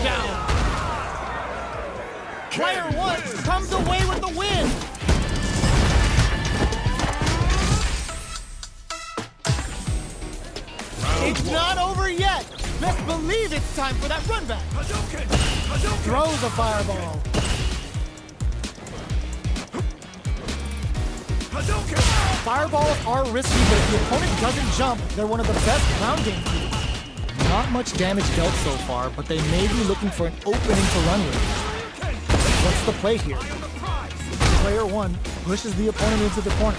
down. Player 1 comes away with the win. It's not over yet. Best believe it's time for that run back. Throws a fireball. Fireballs are risky, but if the opponent doesn't jump, they're one of the best ground game tools. Not much damage dealt so far, but they may be looking for an opening to run with. What's the play here? Player 1 pushes the opponent into the corner.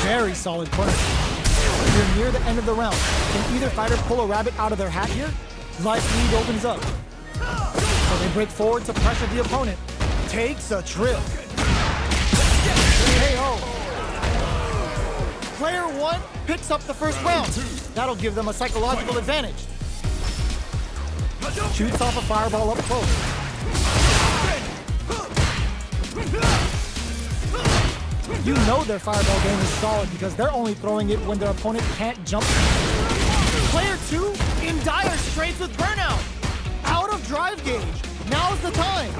Very solid corner. You're near the end of the round. Can either fighter pull a rabbit out of their hat here? Life lead opens up. So they break forward to pressure the opponent. Takes a trip. KO. Player 1 picks up the first round. That'll give them a psychological advantage. Shoots off a fireball up close. You know their fireball game is solid because they're only throwing it when their opponent can't jump. Player 2 in dire straits with burnout. Out of drive gauge. Now's the time.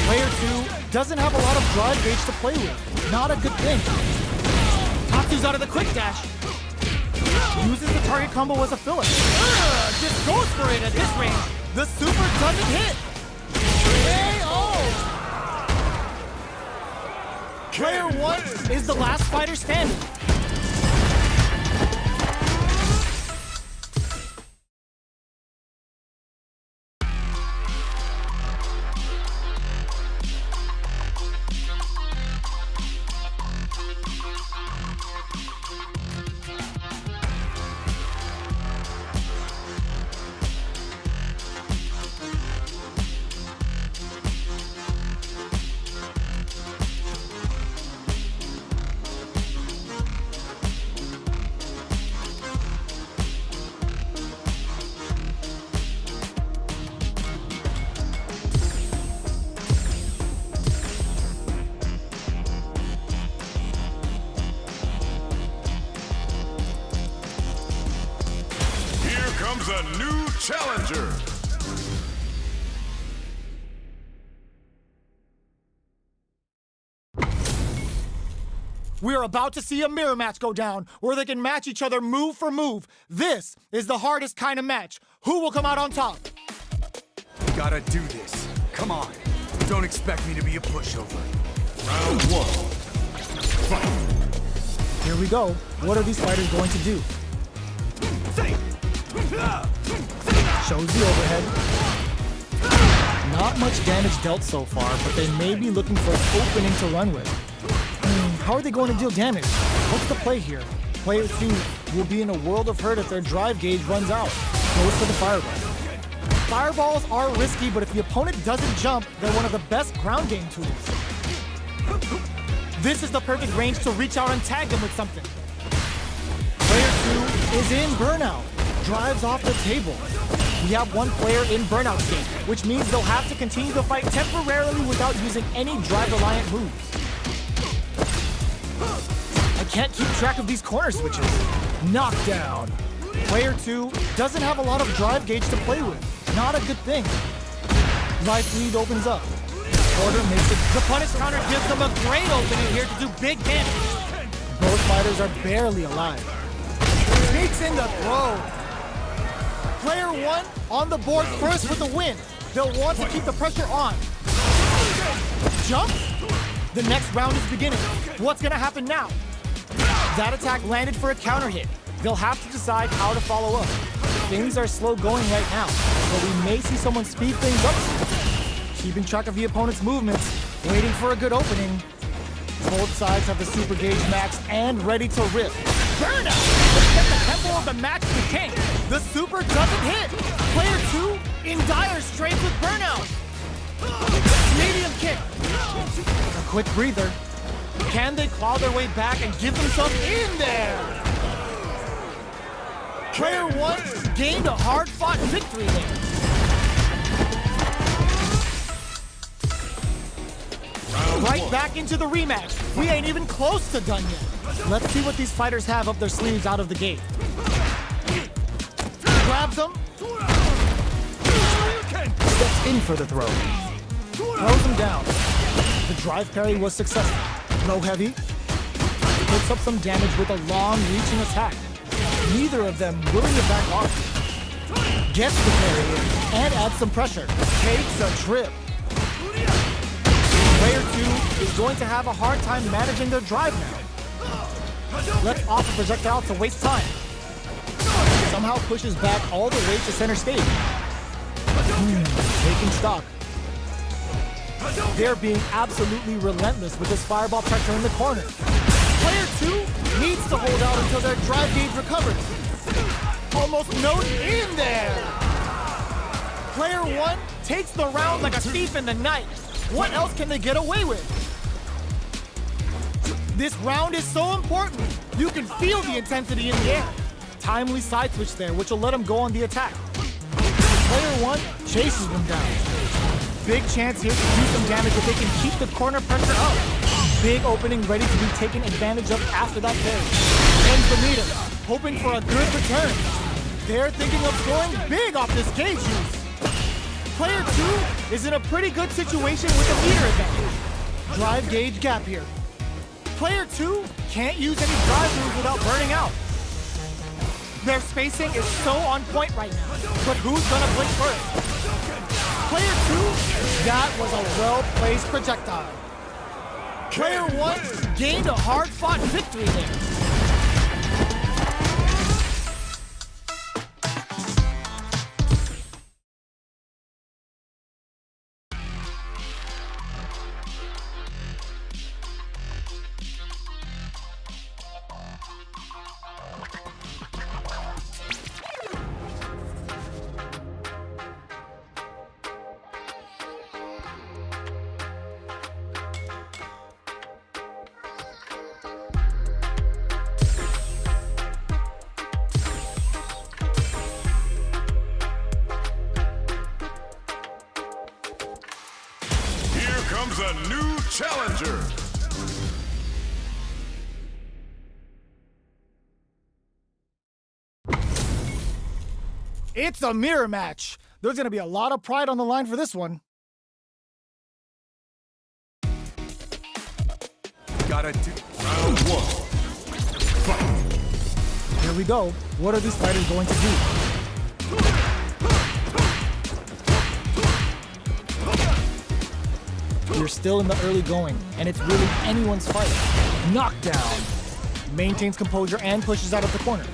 Player 2 doesn't have a lot of drive gauge to play with. Not a good thing. Tatsu's out of the quick dash. Uses the target combo as a filler. Just goes for it at this range. The super doesn't hit. KO! Player 1 is the last fighter standing. Comes a new challenger. We're about to see a mirror match go down where they can match each other move for move. This is the hardest kind of match. Who will come out on top? Gotta do this. Come on. Don't expect me to be a pushover. Round 1. Fight. Here we go. What are these fighters going to do? Shows the overhead. Not much damage dealt so far, but they may be looking for an opening to run with. How are they going to deal damage? What's the play here? Player 2 will be in a world of hurt if their drive gauge runs out. Goes for the fireball. Fireballs are risky, but if the opponent doesn't jump, they're one of the best ground game tools. This is the perfect range to reach out and tag them with something. Player 2 is in burnout. Drives off the table. We have one player in burnout state, which means they'll have to continue the fight temporarily without using any drive-reliant moves. I can't keep track of these corner switches. Knockdown. Player 2 doesn't have a lot of drive gauge to play with. Not a good thing. Life lead opens up. Order makes it. The punish counter gives them a great opening here to do big damage. Both fighters are barely alive. Sneaks in the throw. Player 1 on the board first with the win. They'll want to keep the pressure on. Jump. The next round is beginning. What's gonna happen now? That attack landed for a counter hit. They'll have to decide how to follow up. Things are slow going right now, but we may see someone speed things up. Keeping track of the opponent's movements, waiting for a good opening. Both sides have the super gauge max and ready to rip. Burnout! Let's get the tempo of the match to king. The super doesn't hit. Player 2 in dire straits with burnout. Medium kick. A quick breather. Can they claw their way back and give themselves in there? Player 1 gained a hard-fought victory there. Right back into the rematch. We ain't even close to done yet. Let's see what these fighters have up their sleeves out of the gate. Grabs him. in for the throw. Throws him down. The drive parry was successful. Low heavy. Puts up some damage with a long reaching attack. Neither of them willing to back off. Gets the parry in and adds some pressure. Takes a trip. Player 2 is going to have a hard time managing their drive now. Lets off a projectile to waste time. Somehow pushes back all the way to center stage. Taking stock. They're being absolutely relentless with this fireball pressure in the corner. Player 2 needs to hold out until their drive gauge recovers. Almost no in there. Player 1 takes the round like a thief in the night. What else can they get away with? This round is so important. You can feel the intensity in the air. Timely side switch there, which will let him go on the attack. Player 1 chases them down. Big chance here to do some damage if they can keep the corner pressure up. Big opening ready to be taken advantage of after that parry. Ends the meter, hoping for a good return. They're thinking of scoring big off this cage use. Player 2 is in a pretty good situation with a meter advantage. Drive gauge gap here. Player 2 can't use any drive moves without burning out. Their spacing is so on point right now, but who's gonna blink first? Player 2, that was a well-placed projectile. Player 1 gained a hard-fought victory there. Comes a new challenger. It's a mirror match. There's gonna be a lot of pride on the line for this one. Gotta do. Round 1. Fight. Here we go. What are these fighters going to do? You're still in the early going, and it's really anyone's fight. Knockdown. Maintains composure and pushes out of the corner.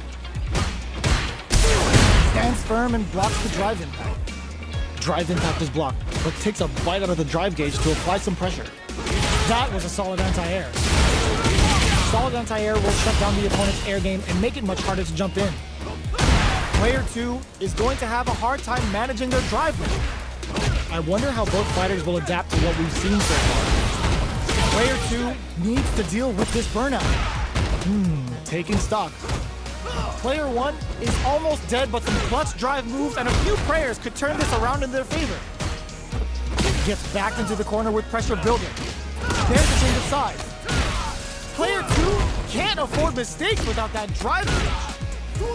Stands firm and blocks the drive impact. Drive impact is blocked, but takes a bite out of the drive gauge to apply some pressure. That was a solid anti-air. Solid anti-air will shut down the opponent's air game and make it much harder to jump in. Player 2 is going to have a hard time managing their drive rate. I wonder how both fighters will adapt to what we've seen so far. Player 2 needs to deal with this burnout. Taking stock. Player 1 is almost dead, but some clutch drive moves and a few prayers could turn this around in their favor. Gets backed into the corner with pressure building. There's a change of sides. Player 2 can't afford mistakes without that drive reach.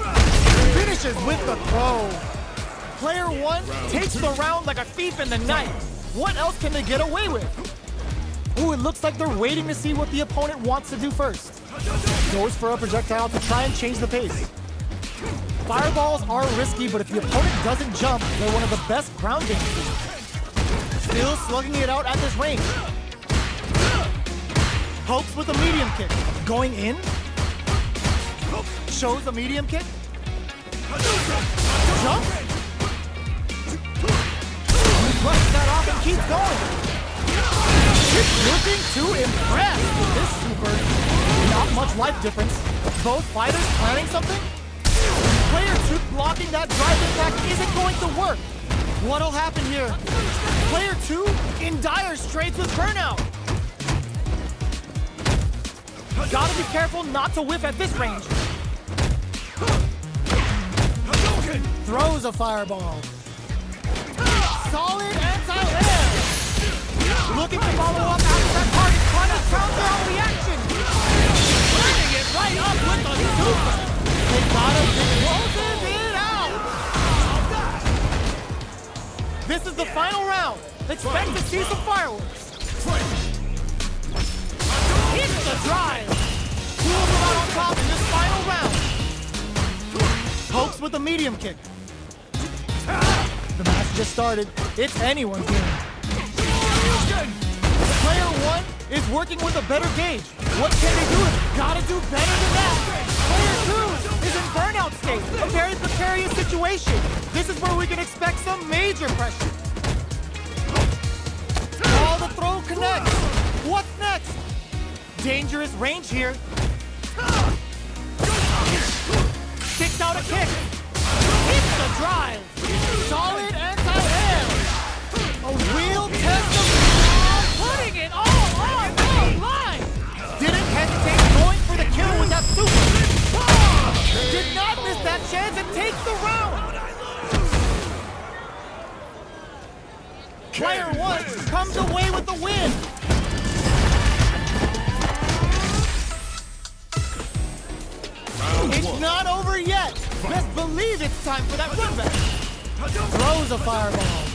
Finishes with the throw. Player 1 takes the round like a thief in the night. What else can they get away with? Ooh, it looks like they're waiting to see what the opponent wants to do first. Goes for a projectile to try and change the pace. Fireballs are risky, but if the opponent doesn't jump, they're one of the best ground game tools. Still slugging it out at this range. Pokes with a medium kick. Going in. Shows a medium kick. Jump. Brushes that off and keeps going. It's looking to impress with this super. Not much life difference. Both fighters planning something? Player 2 blocking that drive impact isn't going to work. What'll happen here? Player 2 in dire straits with burnout. Gotta be careful not to whiff at this range. Throws a fireball. Solid anti-air. Looking to follow up after that target, trying to counter on the action. Bringing it right up with the super. They gotta be closing it out. This is the final round. Expect to see some fireworks. Hits the drive. Who will come out on top in this final round? Pokes with a medium kick. The match just started. It's anyone's game. Player 1 is working with a better gauge. What can they do? Gotta do better than that. Player 2 is in burnout state, a very precarious situation. This is where we can expect some major pressure. Oh, the throw connects. What's next? Dangerous range here. Kicks out a kick. Hits the drive. Solid anti-air. A real test of putting it all on the line. Didn't hesitate going for the kill with that super. Did not miss that chance and takes the round. Player 1 comes away with the win. It's not over yet. Best believe it's time for that run back. Throws a fireball.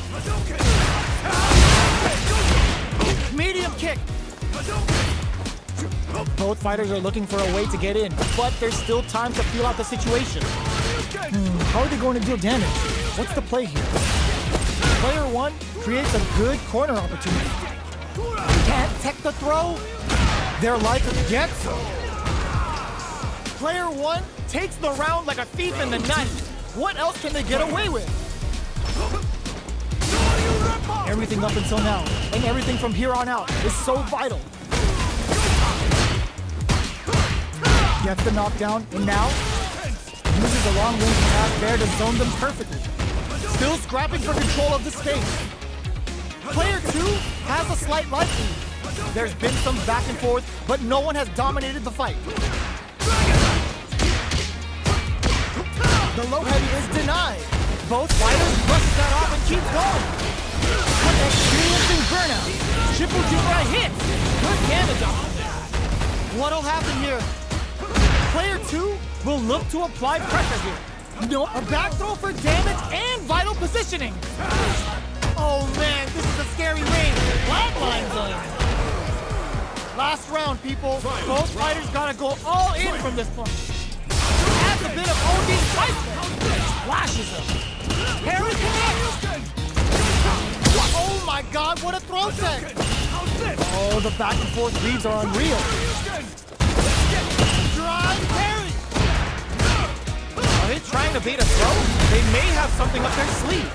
Medium kick. Both fighters are looking for a way to get in, but there's still time to feel out the situation. How are they going to deal damage? What's the play here? Player 1 creates a good corner opportunity. Can't tech the throw. Their life gets so. Player 1 takes the round like a thief in the night. What else can they get away with? Everything up until now, and everything from here on out, is so vital. Gets the knockdown, and now uses a long-range attack there to zone them perfectly. Still scrapping for control of the space. Player 2 has a slight life lead. There's been some back and forth, but no one has dominated the fight. The low heavy is denied. Both fighters brush that off and keep going. But experiencing burnout. Triple Junior hits. Good damage off. What'll happen here? Player 2 will look to apply pressure here. No, a back throw for damage and vital positioning. Oh man, this is a scary range. Flatline zone. Last round, people. Both fighters gotta go all in from this point. Adds a bit of OD placement. Flashes him. Parry connects. Oh my god, what a throw tech. Oh, the back and forth reads are unreal. Drive parry. Are they trying to bait a throw? They may have something up their sleeve.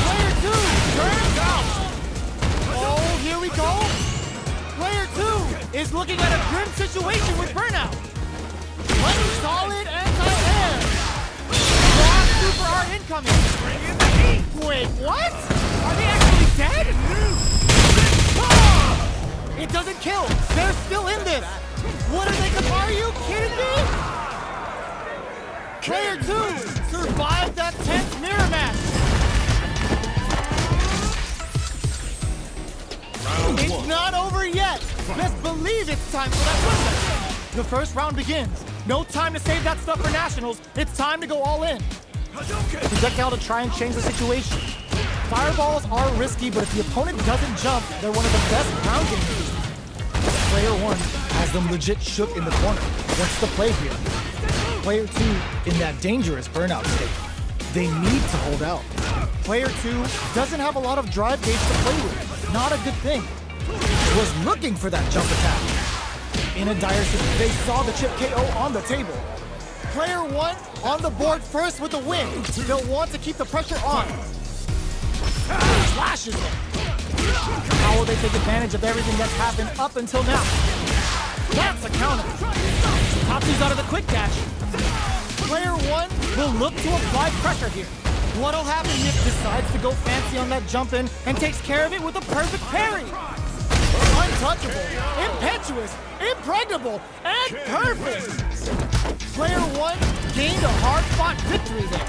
Player 2 turns out. Oh, here we go. Player 2 is looking at a grim situation with burnout. One solid anti-air. Fast super art incoming. Wait, what? Are they actually dead? It doesn't kill. They're still in this. What are they? Are you kidding me? Player 2 survived that tense mirror match. It's not over yet. Best believe it's time for that comeback. The first round begins. No time to save that stuff for nationals. It's time to go all in. Projectile to try and change the situation. Fireballs are risky, but if the opponent doesn't jump, they're one of the best ground games. Player 1 has them legit shook in the corner. What's the play here? Player 2 in that dangerous burnout state. They need to hold out. Player 2 doesn't have a lot of drive gauge to play with. Not a good thing. Was looking for that jump attack. In a dire situation, they saw the chip KO on the table. Player 1 on the board first with the win. They'll want to keep the pressure on. Slashes them. How will they take advantage of everything that's happened up until now? That's a counter. Tatsu's out of the quick dash. Player 1 will look to apply pressure here. What'll happen if decides to go fancy on that jump in and takes care of it with a perfect parry? Untouchable, impetuous, impregnable, and perfect! Player 1 gained a hard-fought victory there.